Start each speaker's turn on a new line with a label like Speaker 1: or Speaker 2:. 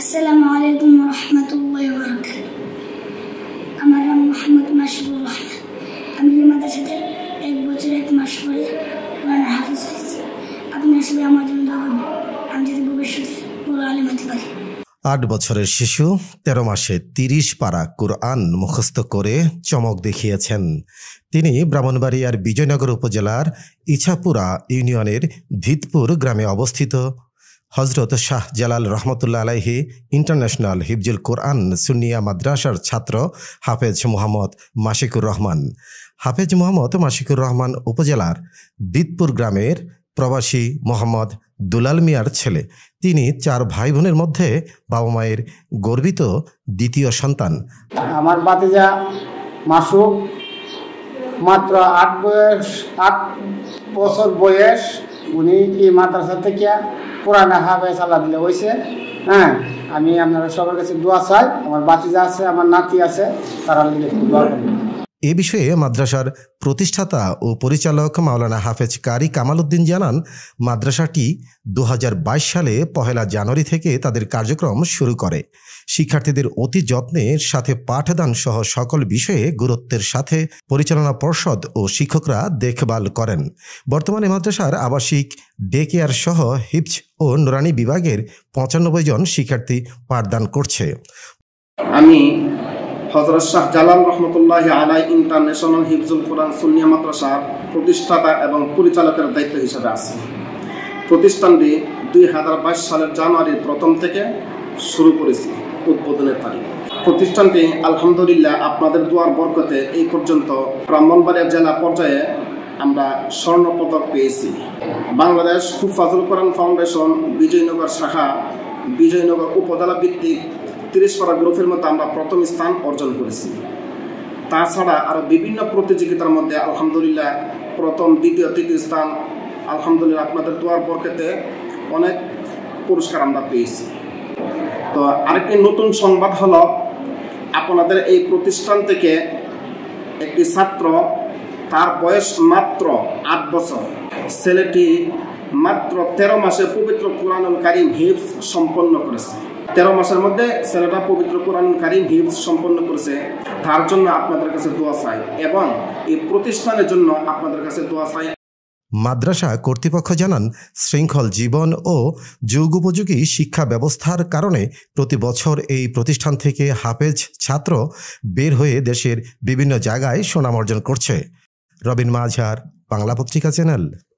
Speaker 1: আসসালামু আলাইকুম ওয়া রাহমাতুল্লাহি ওয়া বারাকাতুহু। আমার নাম মোহাম্মদ মাশিকুর রহমান। আমি এই মাদ্রাসাতে 1 বছর 1 মাস পরে কোরআন হাফেজ হয়েছি। আপনারা সবাই আমার জন্য দোয়া করবেন, আমি যাতে ভবিষ্যতে বড় আলেম হতে পারি।
Speaker 2: 8 বছরের শিশু 13 মাসে 30 পারা কুরআন মুখস্থ করে চমক দেখিয়েছেন। তিনি ব্রাহ্মণবাড়িয়ার বিজয়নগর উপজেলার ইছাপুরা ইউনিয়নের ভিতপুর গ্রামে অবস্থিত হজরত শাহ জালাল রহমতুল্লাহ আলাইহি ইন্টারন্যাশনাল হিফজুল কোরআন সুন্নিয়া মাদ্রাসার ছাত্র হাফেজ মোহাম্মদ মাশিকুর রহমান। হাফেজ মোহাম্মদ মাশিকুর রহমান উপজেলার ভিতপুর গ্রামের প্রবাসী মোহাম্মদ দুলাল মিয়ার ছেলে। তিনি 4 ভাই বোনের মধ্যে বাবা মায়ের গর্বিত দ্বিতীয় সন্তান।
Speaker 3: আমার ভাতিজা মাসুক মাত্র 8 বছর বয়স, উনি এই মাদ্রাসা থেকে কোরআন হাফেজ আল্লাহ দিলে হয়েছে। আমি আপনারা সবার কাছে দোয়া চাই। আমার ভাতিজা আছে, আমার নাতি আছে, তারা লিগে দোয়া করবেন।
Speaker 2: এ বিষয়ে মাদ্রাসার প্রতিষ্ঠাতা ও পরিচালক মাওলানা হাফেজ কারি কামাল উদ্দিন জানান, মাদ্রাসাটি 2022 সালে 1 জানুয়ারি থেকে তাদের কার্যক্রম শুরু করে। শিক্ষার্থীদের অতি যত্নের সাথে পাঠদান সহ সকল বিষয়ে গুরুত্বের সাথে পরিচালনা পর্ষদ ও শিক্ষকরা দেখভাল করেন। বর্তমানে মাদ্রাসার আবাসিক ডে কেয়ার সহ হিফজ ও নুরানি বিভাগের 95 জন শিক্ষার্থী পাঠদান করছে।
Speaker 4: আমি হযরত শাহ জালাল রহমতুল্লাহ আলাই ইন্টারন্যাশনাল হিফজুল কোরআন সুন্নিয়া মাদ্রাসার প্রতিষ্ঠাতা এবং পরিচালকের দায়িত্ব হিসেবে আছি। প্রতিষ্ঠানটি 2022 সালের জানুয়ারির 1 থেকে শুরু করেছি উদ্বোধনের তারিখ। প্রতিষ্ঠানটি আলহামদুলিল্লাহ আপনাদের দোয়ার বরকতে এই পর্যন্ত ব্রাহ্মণবাড়িয়া জেলা পর্যায়ে আমরা স্বর্ণপদক পেয়েছি। বাংলাদেশ হুফাজুল কোরআন ফাউন্ডেশন বিজয়নগর শাখা বিজয়নগর উপজেলা ভিত্তিক 30 পারা গ্রুপের মধ্যে আমরা প্রথম স্থান অর্জন করেছি। তাছাড়া আরও বিভিন্ন প্রতিযোগিতার মধ্যে আলহামদুলিল্লাহ প্রথম, দ্বিতীয়, তৃতীয় স্থান আলহামদুলিল্লাহ আপনাদের দোয়ার বরকতে অনেক পুরস্কার আমরা পেয়েছি। তো আরেকটি নতুন সংবাদ হলো, আপনাদের এই প্রতিষ্ঠান থেকে একটি ছাত্র, তার বয়স মাত্র 8 বছর, ছেলেটি মাত্র 13 মাসে পবিত্র কোরআনুল কারীম হিফজ সম্পন্ন করেছে। 13 মাসের মধ্যে ছেলেটা পবিত্র কোরআনুল কারীম হিফজ সম্পন্ন করেছে। তার জন্য আপনাদের কাছে দোয়া চাই এবং এই প্রতিষ্ঠানের জন্য আপনাদের কাছে দোয়া চাই।
Speaker 2: মাদ্রাসা কর্তৃপক্ষ জানান, শৃঙ্খল জীবন ও যুগোপযোগী শিক্ষা ব্যবস্থার কারণে প্রতি বছর এই প্রতিষ্ঠান থেকে হাফেজ ছাত্র বের হয়ে দেশের বিভিন্ন জায়গায় সুনাম অর্জন করছে। রবিন মাঝার, বাংলা পত্রিকা চ্যানেল।